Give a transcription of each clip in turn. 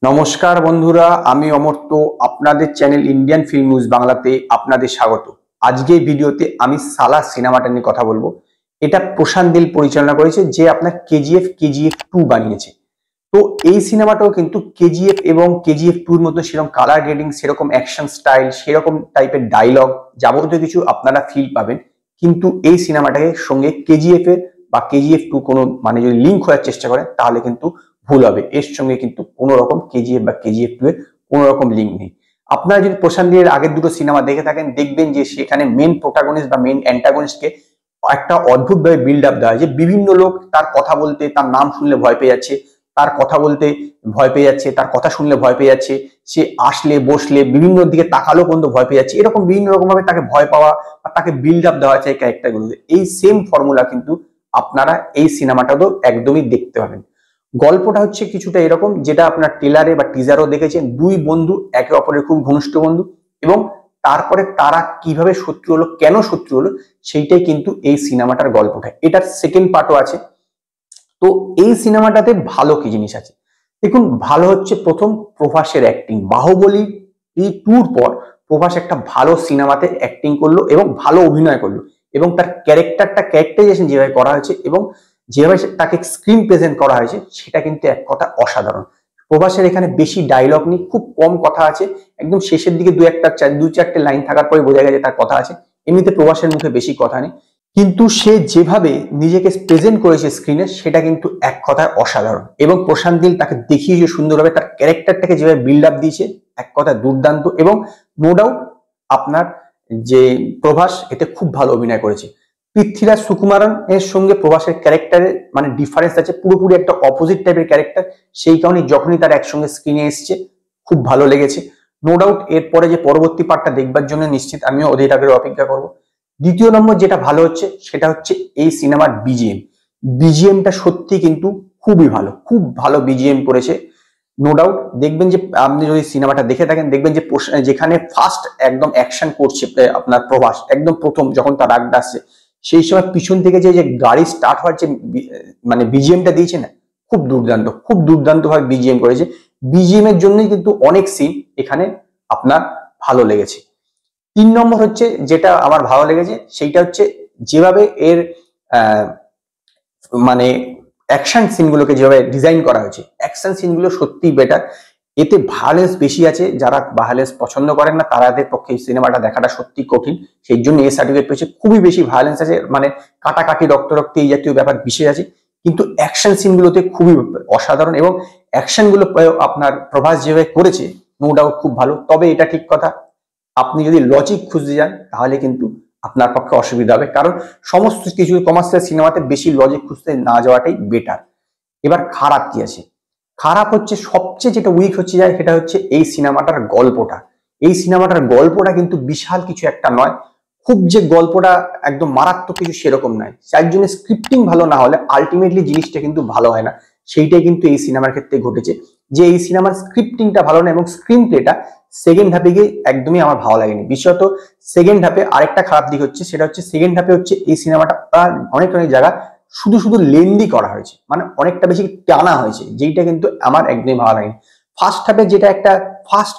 নমস্কার বন্ধুরা, আমি অমর্ত্য আপনাদের চ্যানেল ইন্ডিয়ান ফিল্ম নিউজ বাংলাতে আপনাদের স্বাগত। আজকে এই ভিডিওতে আমি সালার সিনেমাটা নিয়ে কথা বলবো। এটা প্রশান্ত নীল পরিচালনা করেছে, যে আপনার কেজিএফ 2 বানিয়েছে। তো এই সিনেমাটাও কিন্তু কেজিএফ এবং কেজিএফ 2 এর মধ্যে সেরকম কালার গ্রেডিং, সেরকম অ্যাকশন স্টাইল, সেরকম টাইপের ডায়লগ, যাবতীয় কিছু আপনারা ফিল পাবেন। কিন্তু এই সিনেমাটাকে সঙ্গে কেজিএফ এর বা কেজিএফ 2 কোনো যদি লিঙ্ক করার চেষ্টা করেন তাহলে কিন্তু ভুল হবে। এর সঙ্গে কিন্তু কোনো রকম কেজিএফ বা কেজিএফ 2 এর কোনো রকম লিঙ্ক নেই। আপনারা যদি প্রশান্ত নীলের আগের দুটো সিনেমা দেখে থাকেন, দেখবেন যে সেখানে মেন প্রোটাগনিস্ট বা মেন অ্যান্টাগনিস্টকে একটা অদ্ভুতভাবে বিল্ড আপ দেওয়া হয়, যে বিভিন্ন লোক তার কথা বলতে, তার নাম শুনলে ভয় পেয়ে যাচ্ছে, তার কথা বলতে ভয় পেয়ে যাচ্ছে, তার কথা শুনলে ভয় পেয়ে যাচ্ছে, সে আসলে বসলে বিভিন্ন দিকে তাকালেও পর্যন্ত ভয় পেয়ে যাচ্ছে। এরকম বিভিন্ন রকম ভাবে তাকে ভয় পাওয়া বা তাকে বিল্ড আপ দেওয়া হয়েছে এই ক্যারেক্টারগুলোতে। এই সেম ফর্মুলা কিন্তু আপনারা এই সিনেমাটাতেও একদমই দেখতে পাবেন। গল্পটা হচ্ছে কিছুটা এরকম, যেটা আপনার ট্রেলারে বা টিজারও দেখেছেন। দুই বন্ধু একে অপরের খুব ঘনিষ্ঠ বন্ধু, এবং তারপরে তারা কিভাবে শত্রু হলো, কেন শত্রু হলো, সেইটাই কিন্তু এই সিনেমাটার গল্পটা। এটার সেকেন্ড পার্টও আছে। তো এই সিনেমাটাতে ভালো কি জিনিস আছে দেখুন। ভালো হচ্ছে প্রথম প্রভাসের অ্যাক্টিং। বাহুবলী এই 2 পর প্রভাস একটা ভালো সিনেমাতে অ্যাক্টিং করলো এবং ভালো অভিনয় করলো, এবং তার ক্যারেক্টারাইজেশন যেভাবে করা হয়েছে এবং যেভাবে তাকে স্ক্রিন প্রেজেন্ট করা হয়েছে, সেটা কিন্তু এক কথা অসাধারণ। প্রভাসের এখানে বেশি ডায়লগ নেই, খুব কম কথা আছে। একদম শেষের দিকে দু চারটে লাইন থাকার পরে বোঝা গেছে তার কথা আছে। এমনিতে প্রভাসের মুখে বেশি কথা নেই, কিন্তু সে যেভাবে নিজেকে প্রেজেন্ট করেছে স্ক্রিনে, সেটা কিন্তু এক কথায় অসাধারণ। এবং প্রশান্ত নীল তাকে দেখিয়েছে সুন্দরভাবে, তার ক্যারেক্টারটাকে যেভাবে বিল্ড আপ দিয়েছে, এক কথায় দুর্দান্ত। এবং নো ডাউট আপনার যে প্রভাস এতে খুব ভালো অভিনয় করেছে। পৃথ্বীরাজ সুকুমারন এর সঙ্গে প্রভাসের ক্যারেক্টারের ডিফারেন্স আছে, পুরোপুরি একটা অপোজিট টাইপের ক্যারেক্টার। সেই কারণে যখনই তার একসঙ্গে স্ক্রিনে এসছে খুব ভালো লেগেছে। নো ডাউট এরপরে যে পরবর্তী পার্টটা দেখবার জন্য নিশ্চিত আমিও অধীর আগ্রহে অপেক্ষা করবো। দ্বিতীয় নম্বর যেটা ভালো হচ্ছে, সেটা হচ্ছে এই সিনেমার বিজিএম। বিজিএমটা সত্যি কিন্তু খুবই ভালো, খুব ভালো বিজিএম করেছে। নো ডাউট দেখবেন যে আপনি যদি সিনেমাটা দেখে থাকেন, দেখবেন যে যেখানে ফার্স্ট একদম অ্যাকশন করছে আপনার প্রভাস, একদম প্রথম যখন তার রাগটা আসছে, সেই সময় পিছন থেকে যে গাড়ি স্টার্ট হওয়ার যে বিজিএমটা দিয়েছে না, খুব দুর্দান্ত, খুব দুর্দান্ত ভাবে বিজিএম করেছে। বিজিএম এর জন্যই কিন্তু অনেক সিন এখানে আপনার ভালো লেগেছে। 3 নম্বর হচ্ছে যেটা আমার ভালো লেগেছে, সেইটা হচ্ছে যেভাবে এর আহ, মানে অ্যাকশন সিনগুলোকে যেভাবে ডিজাইন করা হয়েছে, অ্যাকশন সিনগুলো সত্যিই বেটার। এতে ভায়োলেন্স বেশি আছে, যারা ভায়োলেন্স পছন্দ করেন না তাদের পক্ষে এই সিনেমাটা দেখাটা সত্যি কঠিন। সেই জন্য এই সার্টিফিকেট পেয়েছে। খুবই বেশি ভায়োলেন্স আছে, কাটাকাটি, রক্ত এই জাতীয় ব্যাপার বিশেষ আছে, কিন্তু অ্যাকশন সিনগুলোতে খুবই অসাধারণ। এবং অ্যাকশন গুলো আপনার প্রভাস যেভাবে করেছে, নো ডাউট খুব ভালো। তবে এটা ঠিক কথা, আপনি যদি লজিক খুঁজতে যান তাহলে কিন্তু আপনার পক্ষে অসুবিধা হবে, কারণ সমস্ত কিছু কমার্শিয়াল সিনেমাতে বেশি লজিক খুঁজতে না যাওয়াটাই বেটার। এবার খারাপ কি আছে? খারাপ হচ্ছে সবচেয়ে যেটা উইক হচ্ছে যায়, সেটা হচ্ছে এই সিনেমাটার গল্পটা। এই সিনেমাটার গল্পটা কিন্তু বিশাল কিছু একটা নয়, খুব যে গল্পটা একদম মারাত্মক কিছু সেরকম নয়। যার জন্য স্ক্রিপ্টিং ভালো না হলে আলটিমেটলি জিনিসটা কিন্তু ভালো হয় না। সেইটাই কিন্তু এই সিনেমার ক্ষেত্রে ঘটেছে, যে এই সিনেমার স্ক্রিপ্টিংটা ভালো না এবং স্ক্রিন প্লেটা সেকেন্ড হাফে গিয়ে একদমই আমার ভালো লাগেনি। বিশেষত সেকেন্ড হাফে আরেকটা খারাপ দিক হচ্ছে, সেটা হচ্ছে সেকেন্ড হাফে হচ্ছে এই সিনেমাটা অনেক অনেক জায়গা শুধু শুধু লেন্দি করা হয়েছে, অনেকটা বেশি টানা হয়েছে, যেইটা কিন্তু আমার একদমই ভালো লাগেনি। ফার্স্ট হাফে যেটা একটা ফার্স্ট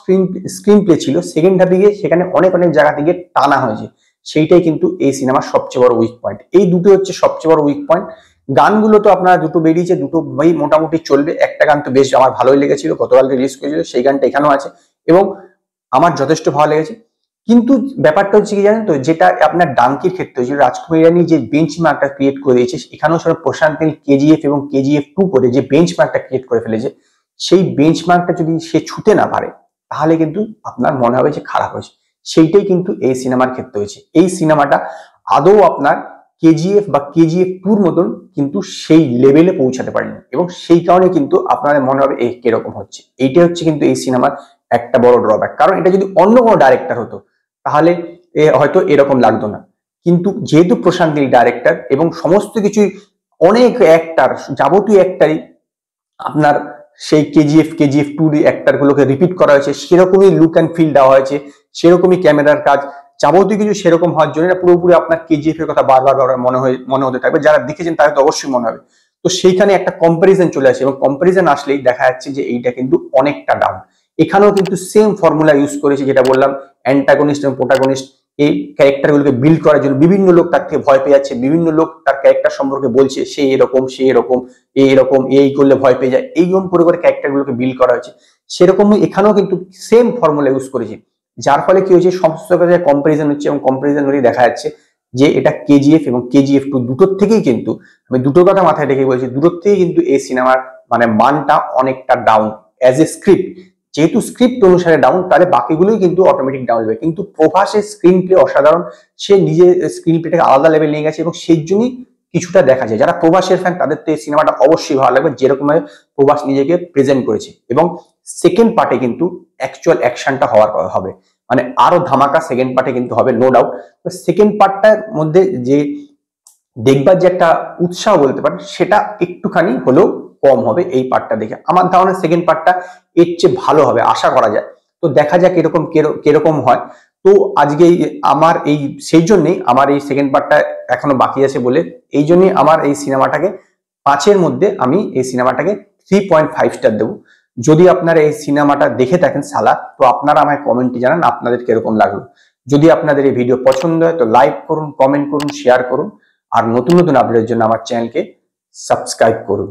স্ক্রিন প্লে ছিল, সেকেন্ড হাফে গিয়ে সেখানে অনেক অনেক জায়গা থেকে টানা হয়েছে। সেইটাই কিন্তু এই সিনেমার সবচেয়ে বড় উইক পয়েন্ট। এই দুটো হচ্ছে সবচেয়ে বড় উইক পয়েন্ট। গানগুলো তো আপনারা দুটো বেরিয়েছে, দুটো মোটামুটি চলবে। একটা গান তো বেশ আমার ভালোই লেগেছিল, গতকাল রিলিজ করেছিল, সেই গানটা এখানেও আছে এবং আমার যথেষ্ট ভালো লেগেছে। কিন্তু ব্যাপারটা হচ্ছে কি জানেন তো, যেটা আপনার ডাঙ্কির ক্ষেত্রে হয়েছিল, রাজকুমার ইরানি যে বেঞ্চ মার্কটা ক্রিয়েট করে দিয়েছে, এখানেও সেটা প্রশান্ত নীল কেজিএফ এবং কেজিএফ 2 করে যে বেঞ্চ মার্কটা ক্রিয়েট করে ফেলেছে, সেই বেঞ্চ মার্কটা যদি সে ছুতে না পারে তাহলে কিন্তু আপনার মনে হবে যে খারাপ হয়েছে। সেইটাই কিন্তু এই সিনেমার ক্ষেত্রে হয়েছে। এই সিনেমাটা আদৌ আপনার কেজিএফ বা কেজিএফ 2 মতন কিন্তু সেই লেভেলে পৌঁছাতে পারেনি, এবং সেই কারণে কিন্তু আপনাদের মনে হবে এই কিরকম হচ্ছে। এইটা হচ্ছে কিন্তু এই সিনেমার একটা বড় ড্রব্যাক। কারণ এটা যদি অন্য কোনো ডাইরেক্টর হতো তাহলে হয়তো এরকম লাগতো না, কিন্তু যেহেতু প্রশান্ত নীল ডাইরেক্টর এবং সমস্ত কিছুই অনেক অ্যাক্টার, যাবতীয় অ্যাক্টারই আপনার সেই কেজিএফ 2 অ্যাক্টার গুলোকে রিপিট করা হয়েছে, সেরকমই লুক অ্যান্ড ফিল দেওয়া হয়েছে, সেরকমই ক্যামেরার কাজ, যাবতীয় কিছু সেরকম হওয়ার জন্য পুরোপুরি আপনার কেজিএফ এর কথা বারবার মনে হতে থাকবে। যারা দেখেছেন তাদের তো অবশ্যই মনে হবে। তো সেইখানে একটা কম্পারিজন চলে আসে এবং কম্পারিজন আসলেই দেখা যাচ্ছে যে এইটা কিন্তু অনেকটা ডাউন। এখানেও কিন্তু সেম ফর্মুলা ইউজ করেছে, যেটা বললাম অ্যান্টাগনিস্ট এবং প্রোটাগনিস্ট এই ক্যারেক্টারগুলোকে বিল্ড করার জন্য বিভিন্ন লোক তার থেকে ভয় পেয়ে যাচ্ছে, বিভিন্ন লোক তার ক্যারেক্টার সম্পর্কে বলছে সে এরকম, সে এরকম, এরকম, এই করলে ভয় পেয়ে যায়, এইরকম করে করে ক্যারেক্টারগুলোকে বিল্ড করা হয়েছে। সেরকমই এখানেও কিন্তু সেম ফর্মুলা ইউজ করেছে, যার ফলে কি হয়েছে সমস্ত জায়গায় কম্পারিজন হচ্ছে এবং কম্পারিজন হলেই দেখা যাচ্ছে যে এটা কেজিএফ এবং কেজিএফ টু দুটোর থেকেই কিন্তু, আমি দুটোর কথা মাথায় রেখে বলছি, দুটোর থেকেই কিন্তু এই সিনেমার মানে মানটা অনেকটা ডাউন অ্যাজ এ স্ক্রিপ্ট। যেহেতু স্ক্রিপ্ট অনুসারে ডাউন, তাহলে বাকিগুলোই কিন্তু অটোমেটিক ডাউন হবে। কিন্তু প্রভাসের স্ক্রিন প্লে অসাধারণ, সে নিজে স্ক্রিন প্লেটাকে আলাদা লেভেল নিয়ে গেছে এবং সেই জন্যই কিছুটা দেখা যায়। যারা প্রভাসের ফ্যান তাদের তো এই সিনেমাটা অবশ্যই ভালো লাগবে, যেরকম ভাবে প্রভাস নিজেকে প্রেজেন্ট করেছে। এবং সেকেন্ড পার্টে কিন্তু অ্যাকচুয়াল অ্যাকশনটা হবে, মানে আরো ধামাকা সেকেন্ড পার্টে কিন্তু হবে, নো ডাউট। তো সেকেন্ড পার্টটার মধ্যে যে দেখবার যে একটা উৎসাহ বলতে পারেন, সেটা একটুখানি হলেও কম হবে এই পার্টটা দেখে। আমার ধারণা সেকেন্ড পার্টটা এর চেয়ে ভালো হবে, আশা করা যায়। তো দেখা যাক এরকম কিরকম হয়। তো আজকে আমার এই সেই জন্যই আমার এই সেকেন্ড পার্টটা এখনো বাকি আছে বলে, এই জন্যই আমার এই সিনেমাটাকে 5-এর মধ্যে আমি এই সিনেমাটাকে 3.5 স্টার দেবো। যদি আপনারা এই সিনেমাটা দেখে থাকেন সালা, তো আপনারা আমায় কমেন্টে জানান আপনাদের কিরকম লাগলো। যদি আপনাদের এই ভিডিও পছন্দ হয় তো লাইক করুন, কমেন্ট করুন, শেয়ার করুন, আর নতুন নতুন আপডেটের জন্য আমার চ্যানেলকে সাবস্ক্রাইব করুন।